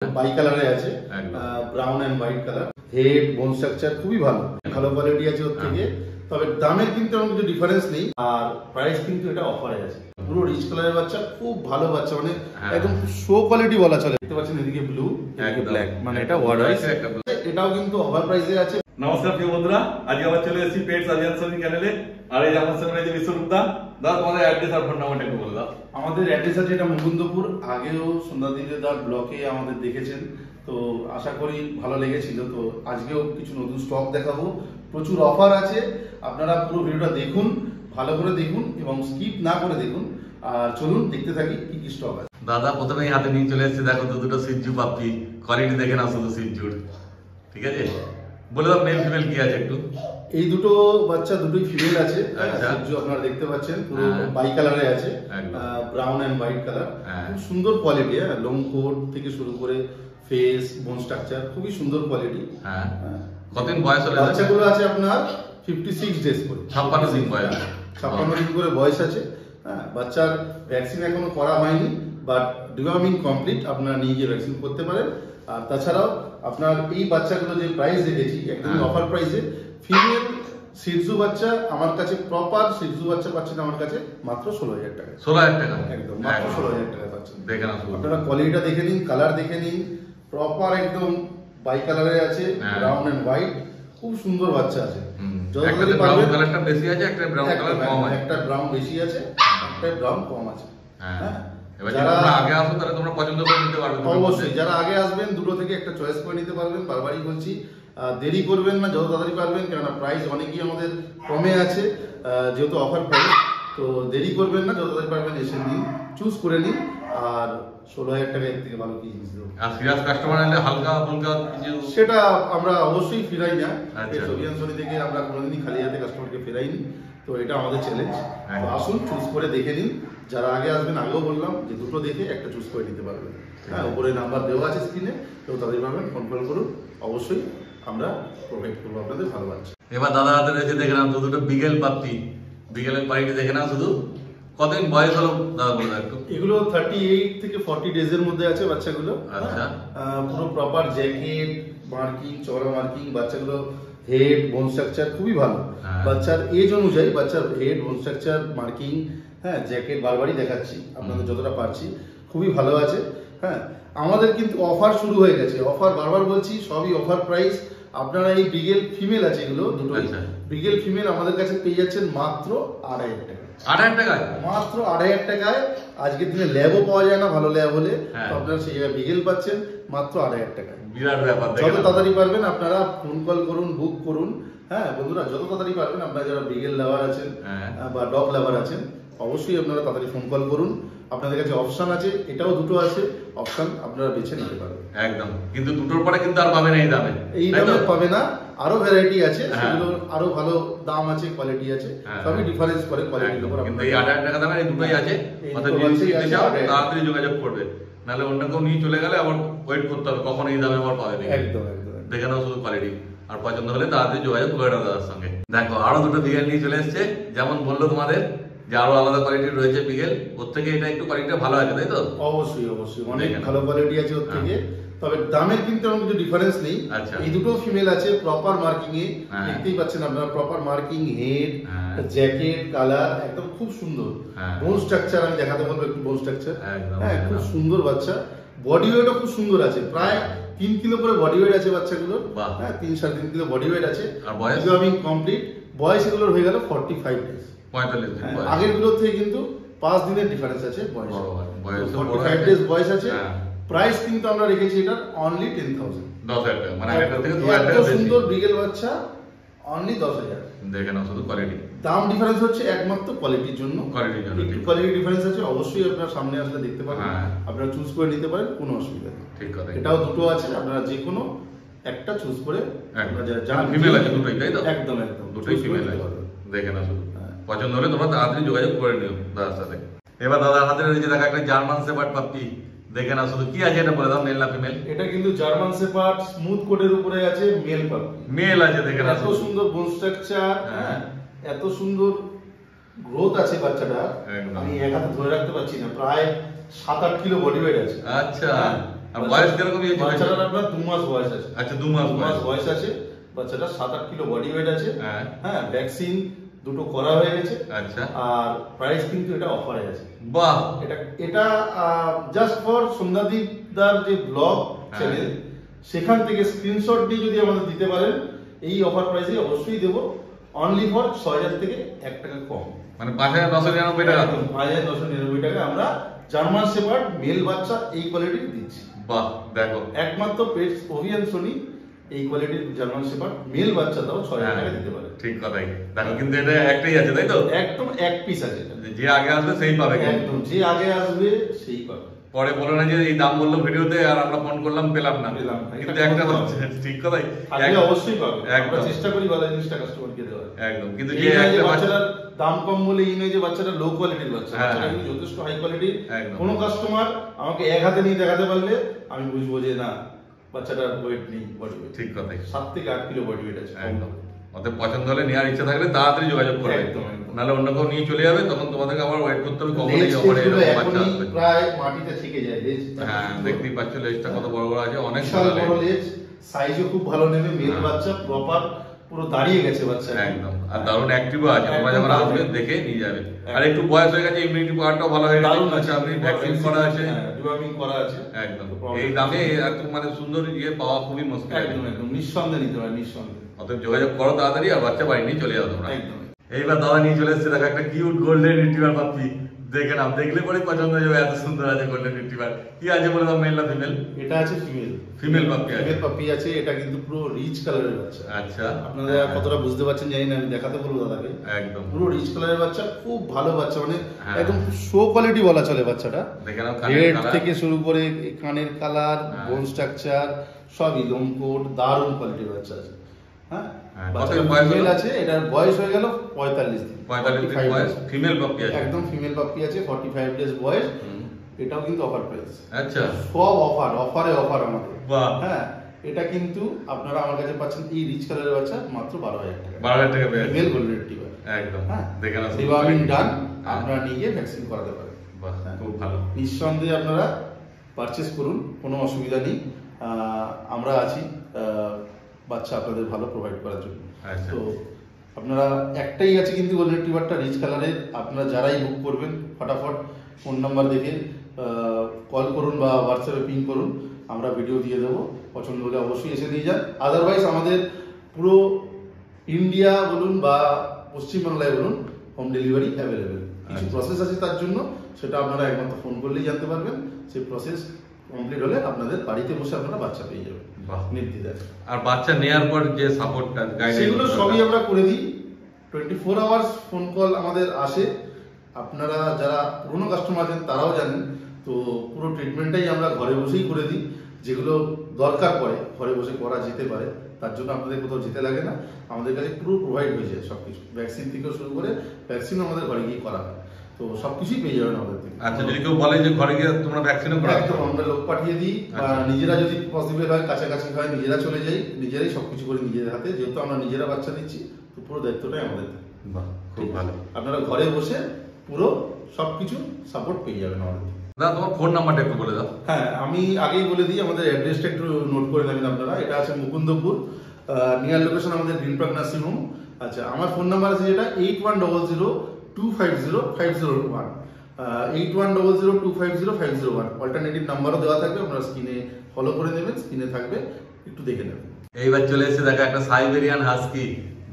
By কালারে আছে, brown and white colour. Head bone structure খুবই ভালো ভালো কোয়ালিটি আছে ওর থেকে। তবে দামের কিন্তু এমন কিছু ডিফারেন্স নেই, আর প্রাইস কিন্তু এটা অফারে আছে। পুরো রিচ কালারের বাচ্চা, খুব ভালো বাচ্চা, মানে একদম শো কোয়ালিটি বলা চলে। দেখতে পাচ্ছেন এদিকে ব্লু, এদিকে ব্ল্যাক, মানে এটা ওয়ার্ড ওয়াইজ। এটাও কিন্তু ওভার প্রাইসে আছে। নমস্কার প্রিয় বন্ধুরা, আজকে আবার চলে এসেছি পেটস আলিয়ান্স চ্যানেলে। আর এই আমার সামনে যে বিশ্বরূপ দা, তোমাদের অ্যাড্রেস আর ফোন নাম্বারটা একটু বলে দাও। আমাদের অ্যাড্রেস আছে এটা মুকুন্দপুর। আগেও সন্ধ্যাদিদার ব্লকে আমাদের দেখেছেন, তো আশা করি ভালো লেগেছিল। তো আজকেও কিছু নতুন স্টক দেখাবো, প্রচুর অফার আছে। আপনারা পুরো ভিডিওটা দেখুন, ভালো করে দেখুন এবং স্কিপ না করে দেখুন। আর চলুন দেখতে থাকি কি কি স্টক আছে। দাদা প্রথমেই হাতে নিয়ে চলে এসেছে, দেখো দুটো সিজু পাপ্পি। কোয়ালিটি দেখে না শুধু সিজুর, ঠিক আছে? বলে দাও মেল ফিমেল কি আছে একটু। এই দুটো বাচ্চা দুটোই ফিমেল আছে। সিজু আপনারা দেখতে পাচ্ছেন পুরো বাই কালারে আছে, ব্রাউন এন্ড হোয়াইট কালার। খুব সুন্দর কোয়ালিটি, লং কোট থেকে শুরু করে ফেস বোন স্ট্রাকচার খুবই সুন্দর কোয়ালিটি। কতদিন বয়স হলো বাচ্চাগুলো? আছে আপনার 56 ডেজ করে, 56 দিন বয়স। 56 দিন করে বয়স আছে। বাচ্চার ভ্যাকসিন এখনো করা হয়নি, বাট ডিওয়ার্মিং কমপ্লিট। আপনারা নিয়ে গিয়ে ভ্যাকসিন করতে পারেন। আর তাছাড়াও আপনার এই বাচ্চাগুলো যে প্রাইস রেখেছি একদম অফার প্রাইসে। ফিমেল সিজু বাচ্চা আমার কাছে, প্রপার সিজু বাচ্চা পাচ্ছেন আমার কাছে মাত্র 16,000 টাকা। 16,000 টাকা একদম মাত্র 16,000 টাকা পাচ্ছেন। দেখেন আপনারা কোয়ালিটিটা দেখে নিন, কালার দেখে নিন। প্রপার একদম বাই কালারে আছে, ব্রাউন এন্ড হোয়াইট। খুব সুন্দর বাচ্চা আছে। যতদিন পারবেন কালারটা বেশি আছে, একটা ব্রাউন কালার কম আছে। একটা ব্রাউন বেশি আছে, একটা ব্রাউন কম আছে। হ্যাঁ, এবার যারা আগে আসো তারা তোমরা পছন্দ করে নিতে পারবে। অবশ্যই যারা আগে আসবেন দুটো থেকে একটা চয়েস করে নিতে পারবেন। বারবারই বলছি, দেরি করবেন না, যত তাড়াতাড়ি পারবেন, কেননা প্রাইস অনেকই আমাদের কমে আছে যেহেতু অফার প্রাইস। তো দেরি করবেন না, যত তাড়াতাড়ি পারবেন এসে নিন, চুজ করে নিন। আর 16,000 টাকা এর থেকে ভালো কি জিনিস দেবো। আর সিরিয়াস কাস্টমার হলে হালকা ফুলকা কিছু সেটা আমরা অবশ্যই ফিরাই না। সোভিয়ানসনি থেকে আমরা কোনোদিনই খালি হাতে কাস্টমারকে ফেরাইনি। তো এটা আমাদের চ্যালেঞ্জ। তো আসুন, চুজ করে দেখে নিন। যারা আগে আসবেন, আগেও বললাম যে দুটো দেখে একটা চুজ করে নিতে পারবেন। হ্যাঁ, উপরে নাম্বার দেওয়া আছে স্ক্রিনে, তো তাদের পারবেন, ফোন কল করুন। অবশ্যই আমরা প্রোভাইড করবো আপনাদের ভালো বাচ্চা। এবার দাদা হাতে রয়েছে, দেখে নাও দুটো বিগেল পাপ্পি। বিগেলের কোয়ালিটি দেখে নাও শুধু। কতদিন বয়স হলো দাদা বলে একটু। এগুলো 38 থেকে 40 ডেজ এর মধ্যে আছে বাচ্চাগুলো। আচ্ছা, পুরো প্রপার জ্যাকেট মার্কিং, চওড়া মার্কিং। বাচ্চাগুলো হেড বোন স্ট্রাকচার খুবই ভালো। বাচ্চার এজ অনুযায়ী বাচ্চার হেড বোন স্ট্রাকচার মার্কিং, হ্যাঁ, জ্যাকেট বারবারই দেখাচ্ছি আপনাদের যতটা পারছি, খুবই ভালো আছে। হ্যাঁ, আমাদের কিন্তু অফার শুরু হয়ে গেছে। অফার বারবার বলছি, সবই অফার প্রাইস। আপনারা এই বিগেল ফিমেল আছে এগুলো দুটো, বিগেল ফিমেল আমাদের কাছে পেয়ে যাচ্ছেন মাত্র 2,500 টাকা। 2,500 টাকায়? মাত্র 2,500 টাকায়। আজকের দিনে ল্যাবও পাওয়া যায় না, ভালো ল্যাব হলে। তো আপনারা সেই জায়গায় বিগেল পাচ্ছেন মাত্র 2,500 টাকায়। বিরাট ব্যাপার। যত তাড়াতাড়ি পারবেন আপনারা ফোন কল করুন, বুক করুন। হ্যাঁ বন্ধুরা, যত তাড়াতাড়ি পারবেন, আপনারা যারা বিগেল লাভার আছেন বা ডগ লাভার আছেন, অবশ্যই আপনারা তাড়াতাড়ি ফোন কল করুন। আপনাদের কাছে অপশন আছে, এটাও দুটো আছে অপশন, আপনারা বেছে নিতে পারবেন। একদম, কিন্তু দুটোর পরে কিন্তু আর পাবে না এই দামে। এই দামে পাবে না, আরো ভ্যারাইটি আছে, সেগুলোর আরো ভালো দাম আছে, কোয়ালিটি আছে, সবই ডিফারেন্স করে কোয়ালিটির উপর। কিন্তু এই 2,500 টাকা দামের এই দুটোই আছে। অর্থাৎ যদি নিতে চাও তাড়াতাড়ি যোগাযোগ করবে, নাহলে অন্য কেউ নিয়ে চলে গেলে আবার ওয়েট করতে হবে কখন এই দামে আবার পাবে। একদম একদম দেখে নাও শুধু কোয়ালিটি, আর পছন্দ হলে তাড়াতাড়ি যোগাযোগ করে নাও দাদার সঙ্গে। দেখো আরো দুটো বিগেল নিয়ে চলে এসছে। যেমন বললো তোমাদের যে আরো আলাদা কোয়ালিটির রয়েছে বিগেল, ওর থেকে এটা একটু কোয়ালিটিটা ভালো আছে, তাই তো? অবশ্যই অবশ্যই অনেক ভালো কোয়ালিটি আছে ওর থেকে। তবে দামের কিন্তু এমন কিছু ডিফারেন্স নেই। এই দুটো ফিমেল আছে প্রপার মার্কিং এ, দেখতেই পাচ্ছেন আপনারা, proper marking, head, jacket, colour একদম খুব সুন্দর। বোন স্ট্রাকচার আমি দেখাতে বলবো একটু, বোন স্ট্রাকচার হ্যাঁ খুব সুন্দর বাচ্চা। বডি ওয়েটও খুব সুন্দর আছে, প্রায় 3 কিলো করে বডি ওয়েট আছে বাচ্চাগুলোর। হ্যাঁ 3-3.5 কিলো বডি ওয়েট আছে। Deworming complete. বয়স এগুলোর হয়ে গেল 45 ডেজ। 45 দিন। আগের গুলোর থেকে কিন্তু 5 দিনের ডিফারেন্স আছে বয়স। 45 ডেজ বয়স আছে। প্রাইস কিন্তু আমরা রেখেছি এটা অনলি 10,000। 10,000 টাকা, মানে একটা থেকে 2,000 টাকা বেশি। সুন্দর বিগেল বাচ্চা অনলি 10,000। দেখে নাও শুধু কোয়ালিটি। দাম ডিফারেন্স হচ্ছে একমাত্র কোয়ালিটির জন্য। কোয়ালিটির জন্য একটু কোয়ালিটি ডিফারেন্স আছে, অবশ্যই আপনারা সামনে আসলে দেখতে পাবেন। আপনারা চুজ করে নিতে পারেন, কোনো অসুবিধা নেই। ঠিক কথা। এটাও দুটো আছে, আপনারা যে কোনো একটা চুজ করে। ফিমেল আছে দুটোই, তাই তো? একদম একদম দুটোই ফিমেল আছে। দেখে নাও শুধু, পছন্দ হলে তোমরা তাড়াতাড়ি যোগাযোগ করে নিও দাদার সাথে। এবার দাদার হাতে রয়েছে দেখা একটা জার্মান শেপার্ড পাপ্পি। দেখে নাও শুধু, কি আছে এটা বলে দাও, মেল না ফিমেল? এটা কিন্তু জার্মান শেপার্ড স্মুথ কোটের উপরে আছে, মেল পাপ্পি। মেল আছে, দেখে নাও। এত সুন্দর বোন স্ট্রাকচার, এত সুন্দর গ্রোথ আছে বাচ্চাটা, আমি এক হাতে ধরে রাখতে পারছি না। প্রায় 7-8 কিলো বডি ওয়েট আছে। আচ্ছা, আর বয়স কিরকম এই বাচ্চাটার আপনার 2 মাস বয়স আছে। আচ্ছা 2 মাস বয়স আছে, বাচ্চাটা 7-8 কিলো বডি ওয়েট আছে। হ্যাঁ, ভ্যাকসিন দুটো করা হয়ে গেছে। আচ্ছা, আর প্রাইস কিন্তু এটা অফারে আছে। বাহ, এটা জাস্ট ফর সন্ধ্যাদীপদার যে ব্লগ চ্যানেল, সেখান থেকে স্ক্রিনশট দিয়ে যদি আমাদের দিতে পারেন, এই অফার প্রাইসে অবশ্যই দেবো। অনলি ফর 6000 থেকে 1 টাকা কম, মানে 5999 টাকা। 5999 টাকা আমরা জার্মান শেপার্ড মেল বাচ্চা এই কোয়ালিটির দিচ্ছি। বাহ, দেখো একমাত্র পেটস ওভিয়ান সোনি এই কোয়ালিটির জার্মান শেপার্ড মেল বাচ্চা দাও 6000 টাকা দিতে পারে। ঠিক কথাই। দেখো কিন্তু এটা একটাই আছে, তাই তো? একদম এক পিস আছে। যে আগে আসবে সেই পাবে, একদম যে আগে আসবে সেই পাবে। পরে বলো না যে এই দাম বললো ভিডিওতে আর আমরা ফোন করলাম পেলাম না, কিন্তু একটা ঠিক কথাই, অবশ্যই পাবে। আমরা চেষ্টা করি ভালো জিনিসটা কাস্টমারকে দেওয়ার। একদম, কিন্তু যে একটা বাচ্চাটার দাম কম বলে এই নয় যে বাচ্চাটা লো কোয়ালিটির বাচ্চা, বাচ্চাটা কিন্তু যথেষ্ট হাই কোয়ালিটির। কোনো কাস্টমার আমাকে এক হাতে নিয়ে দেখাতে পারলে আমি বুঝবো যে না, বাচ্চাটার ওয়েট নেই, বডি ওয়েট। ঠিক কথাই, 7 থেকে 8 কিলো বডি ওয়েট আছে। একদম। ওদের পছন্দ হলে নেওয়ার ইচ্ছা থাকলে তাড়াতাড়ি যোগাযোগ করবে, নাহলে অন্য কেউ নিয়ে চলে যাবে, তখন তোমাদেরকে আবার ওয়েট করতে হবে। কখনোই অফারে বাচ্চা আসবে প্রায় মাটিতে থেকে যায় লেজ। হ্যাঁ, দেখতেই পাচ্ছ লেজটা কত বড় বড় আছে, অনেক বড় লেজ, সাইজও খুব ভালো নেবে। মেল বাচ্চা প্রপার পুরো দাঁড়িয়ে গেছে বাচ্চা, একদম। আর দারুণ অ্যাক্টিভও আছে, তোমরা যখন আসবে দেখে নিয়ে যাবে। আর একটু বয়স হয়ে গেছে, ইমিউনিটি পাওয়ারটাও ভালো হয়ে গেছে, আপনি ভ্যাকসিন করা আছে, ডিওয়ার্মিং করা আছে। একদম। এই দামে এত মানে সুন্দর ইয়ে পাওয়া খুবই মুশকিল। একদম একদম নিঃসন্দেহে নিতে পারে, নিঃসন্দেহে। অতএব যোগাযোগ করো তাড়াতাড়ি, আর বাচ্চা বাড়ি নিয়ে চলে যাও তোমরা। একদম। এইবার দাদা নিয়ে চলে এসেছে, দেখো একটা কিউট গোল্ডেন রিট্রিভার পাপি। দেখে নাও, দেখলে পরে পছন্দ হয়ে যাবে, এত সুন্দর আছে গোল্ডেন রিট্রিভার। কি আছে বলে দাও, মেল না ফিমেল? এটা আছে ফিমেল। ফিমেল পাপি আছে। ফিমেল পাপি আছে, এটা কিন্তু পুরো রিচ কালারের বাচ্চা। আচ্ছা, আপনারা কতটা বুঝতে পারছেন জানি না, আমি দেখাতে বলবো দাদাকে। একদম পুরো রিচ কালারের বাচ্চা, খুব ভালো বাচ্চা, মানে একদম শো কোয়ালিটি বলা চলে বাচ্চাটা। দেখে নাও, হেড থেকে শুরু করে কানের কালার, বোন স্ট্রাকচার সবই লোমকোট, দারুণ কোয়ালিটির বাচ্চা আছে। হ্যাঁ, ফিমেল আছে, এটার বয়স হয়ে গেল 45 দিন। 45 বয়স, ফিমেল পাপি আছে, একদম ফিমেল পাপি আছে, 45 ডেজ বয়স। এটাও কিন্তু অফার প্রাইস। আচ্ছা, সব অফারে অফার আমাদের। বাহ, হ্যাঁ, এটা কিন্তু আপনারা আমার কাছে পাচ্ছেন এই রিচ কালারের বাচ্চা মাত্র 12000 টাকা। 12000 টাকা পেয়ে ফিমেল গোল্ডেন রিট্রিভার। একদম। হ্যাঁ, দেখে নাও, ডিওয়ার্মিং ডান, আপনারা নিয়ে ভ্যাকসিন করাতে পারেন। বাহ, খুব ভালো। নিঃসন্দেহে আপনারা পারচেজ করুন, কোনো অসুবিধা নেই। আমরা আছি বাচ্চা আপনাদের ভালো প্রোভাইড করার জন্য। তো আপনারা একটাই আছে কিন্তু গোল্ডেন রিট্রিভারটা রিচ কালারের। আপনারা যারাই বুক করবেন ফটাফট ফোন নাম্বার দেখে কল করুন বা হোয়াটসঅ্যাপে পিং করুন, আমরা ভিডিও দিয়ে দেবো। পছন্দ হলে অবশ্যই এসে নিয়ে যান। আদারওয়াইজ আমাদের পুরো ইন্ডিয়া বলুন বা পশ্চিমবাংলায় বলুন, হোম ডেলিভারি অ্যাভেলেবেল। কিছু প্রসেস আছে তার জন্য, সেটা আপনারা একমাত্র ফোন করলেই জানতে পারবেন। সেই প্রসেস কমপ্লিট হলে আপনাদের বাড়িতে বসে আপনারা বাচ্চা পেয়ে যাবেন নির্দ্বিধায়। আর বাচ্চা নেওয়ার পর যে সাপোর্টটা, সেগুলো সবই আমরা করে দিই। 24 আওয়ার্স ফোন কল আমাদের আসে। আপনারা যারা পুরনো কাস্টমার আছেন তারাও জানেন, তো পুরো ট্রিটমেন্টটাই আমরা ঘরে বসেই করে দিই। যেগুলো দরকার পড়ে ঘরে বসে করা যেতে পারে, তার জন্য আপনাদের কোথাও যেতে লাগে না, আমাদের কাছে পুরো প্রোভাইড হয়ে যায় সবকিছু। ভ্যাকসিন থেকেও শুরু করে ভ্যাকসিনও আমাদের ঘরে গিয়ে করা হয়, তো সবকিছুই পেয়ে যাবেন আমাদের থেকে। আচ্ছা, যদি কেউ বলে যে ঘরে গিয়ে তোমরা ভ্যাকসিনও করাও? একদম, আমরা লোক পাঠিয়ে দিই, বা নিজেরা যদি পসিবল হয়, কাছাকাছি হয়, নিজেরা চলে যাই, নিজেরাই সবকিছু করি নিজেদের হাতে। যেহেতু আমরা নিজেরা বাচ্চা দিচ্ছি, তো পুরো দায়িত্বটাই আমাদের। বাহ, খুব ভালো। আপনারা ঘরে বসে পুরো সবকিছু সাপোর্ট পেয়ে যাবেন আমাদের। দাদা, তোমার ফোন নাম্বারটা একটু বলে দাও। হ্যাঁ, আমি আগেই বলে দিই, আমাদের অ্যাড্রেসটা একটু নোট করে নেবেন আপনারা। এটা আছে মুকুন্দপুর, নিয়ার লোকেশন আমাদের গ্রিন পার্ক নার্সিং হোম। আচ্ছা, আমার ফোন নাম্বার আছে যেটা 8100250501, 8100250501। অল্টারনেটিভ নাম্বারও দেওয়া থাকবে, আপনারা স্ক্রিনে ফলো করে নেবেন, স্ক্রিনে থাকবে, একটু দেখে নেবেন। এইবার চলে এসেছে দেখো একটা সাইবেরিয়ান হাস্কি।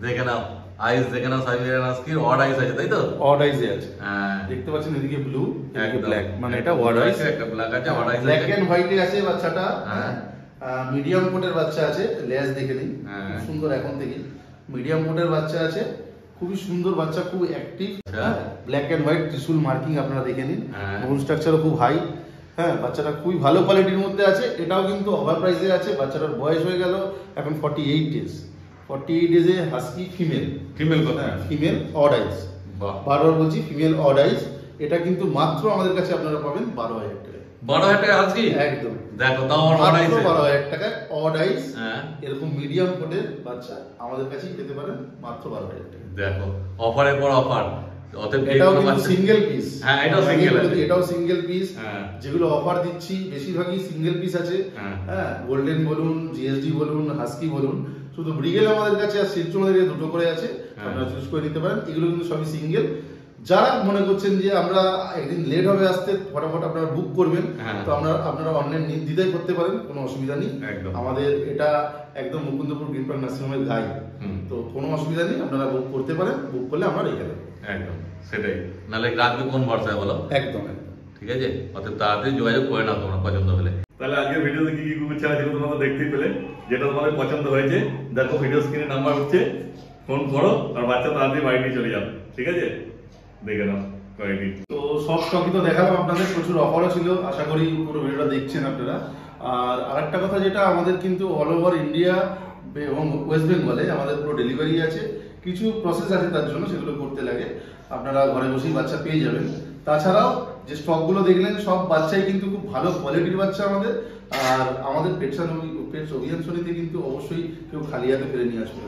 দেখে নাও আইস, দেখে নাও সাইবেরিয়ান হাস্কির অড আইস আছে, তাই তো? অড আইস আছে, হ্যাঁ, দেখতে পাচ্ছেন এদিকে ব্লু, এদিকে ব্ল্যাক, মানে এটা অড আইস। একটা ব্ল্যাক আছে, অড আইস আছে, ব্ল্যাক এন্ড হোয়াইটে আছে বাচ্চাটা। হ্যাঁ, মিডিয়াম কোটের বাচ্চা আছে, লেজ দেখে নিন, খুব সুন্দর এখন থেকে। মিডিয়াম কোটের বাচ্চা আছে, খুবই সুন্দর বাচ্চা, খুব অ্যাক্টিভ। ব্ল্যাক এন্ড হোয়াইট ত্রিশুল মার্কিং আপনারা দেখে নিন, বোন স্ট্রাকচারও খুব হাই। হ্যাঁ, বাচ্চাটা খুবই ভালো কোয়ালিটির মধ্যে আছে। এটাও কিন্তু ওভার প্রাইসে আছে। বাচ্চাটার বয়স হয়ে গেল এখন 48 ডেজ। 48 ডেজে হাস্কি ফিমেল। ফিমেল কথা? হ্যাঁ, ফিমেল অড আইস। বারবার বলছি, ফিমেল অড আইস। এটা কিন্তু মাত্র আমাদের কাছে আপনারা পাবেন 12000 টাকা। 12000 টাকা হাস্কি? একদম। দেখো, তাও আমার অড আইস, 12000 টাকা অড আইস। হ্যাঁ, এরকম মিডিয়াম কোটের বাচ্চা আমাদের কাছেই পেতে পারেন মাত্র 12000 টাকা। দেখো, অফারের পর অফার। অতএব এটাও কিন্তু সিঙ্গেল পিস। হ্যাঁ এটাও সিঙ্গেল আছে, এটাও সিঙ্গেল পিস। যেগুলো অফার দিচ্ছি বেশিরভাগই সিঙ্গেল পিস আছে। হ্যাঁ গোল্ডেন বলুন, জিএসডি বলুন, হাস্কি বলুন, শুধু ব্রিগেল আমাদের কাছে আর সিল্ক আমাদের কাছে দুটো করে আছে, আপনারা চুজ করে নিতে পারেন। এগুলো কিন্তু সবই সিঙ্গেল। যারা মনে করছেন যে আমরা একদিন লেট হবে আসতে, ফটাফট আপনারা বুক করবেন, তো আপনারা অনলাইন নির্দ্বিধায় করতে পারেন, কোনো অসুবিধা নেই। আমাদের এটা একদম মুকুন্দপুর গ্রিন পার্ক নার্সিং হোমের গাইড, তো কোনো অসুবিধা নেই, আপনারা বুক করতে পারেন। বুক করলে আমরা রেখে দেবো। একদম সেটাই, নাহলে রাখবে কোন ভরসায় বলো? একদম একদম ঠিক আছে, অতএব তাড়াতাড়ি যোগাযোগ করে নাও তোমরা পছন্দ হলে। তাহলে আজকের ভিডিওতে কি কি কুকুর ছাড়া ছিল তোমরা দেখতেই পেলে। যেটা তোমাদের পছন্দ হয়েছে দেখো ভিডিও স্ক্রিনে নাম্বার হচ্ছে, ফোন করো আর বাচ্চা তাড়াতাড়ি বাড়ি নিয়ে চলে যাও। ঠিক আছে, দেখে নাও কোয়ালিটি। তো সব স্টকই তো দেখালাম আপনাদের, প্রচুর অফারও ছিল, আশা করি পুরো ভিডিওটা দেখছেন আপনারা। আর আরেকটা কথা, যেটা আমাদের কিন্তু অল ওভার ইন্ডিয়া এবং ওয়েস্ট বেঙ্গলে আমাদের পুরো ডেলিভারি আছে। কিছু প্রসেস আছে তার জন্য, সেগুলো করতে লাগে, আপনারা ঘরে বসেই বাচ্চা পেয়ে যাবেন। তাছাড়াও যে স্টকগুলো দেখলেন সব বাচ্চাই কিন্তু খুব ভালো কোয়ালিটির বাচ্চা আমাদের। আর আমাদের পেটস অভিযান শনিতে কিন্তু অবশ্যই কেউ খালি হাতে ফিরে নিয়ে আসবে।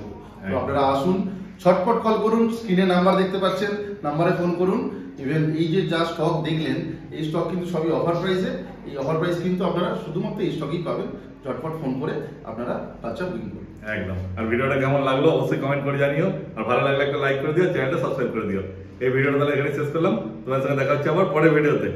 তো আপনারা আসুন, ছটপট কল করুন, স্ক্রিনে নাম্বার দেখতে পাচ্ছেন, নাম্বারে ফোন করুন। ইভেন এই যে যা স্টক দেখলেন, এই স্টক কিন্তু সবই অফার প্রাইসে। এই অফার প্রাইস কিন্তু আপনারা শুধুমাত্র এই স্টকই পাবেন। ঝটপট ফোন করে আপনারা বাচ্চা বুকিং করুন। একদম। আর ভিডিওটা কেমন লাগলো অবশ্যই কমেন্ট করে জানিও, আর ভালো লাগলে একটা লাইক করে দিও, চ্যানেলটা সাবস্ক্রাইব করে দিও। এই ভিডিওটা তাহলে এখানে শেষ করলাম, তোমার সঙ্গে দেখা হচ্ছে আবার পরের ভিডিওতে।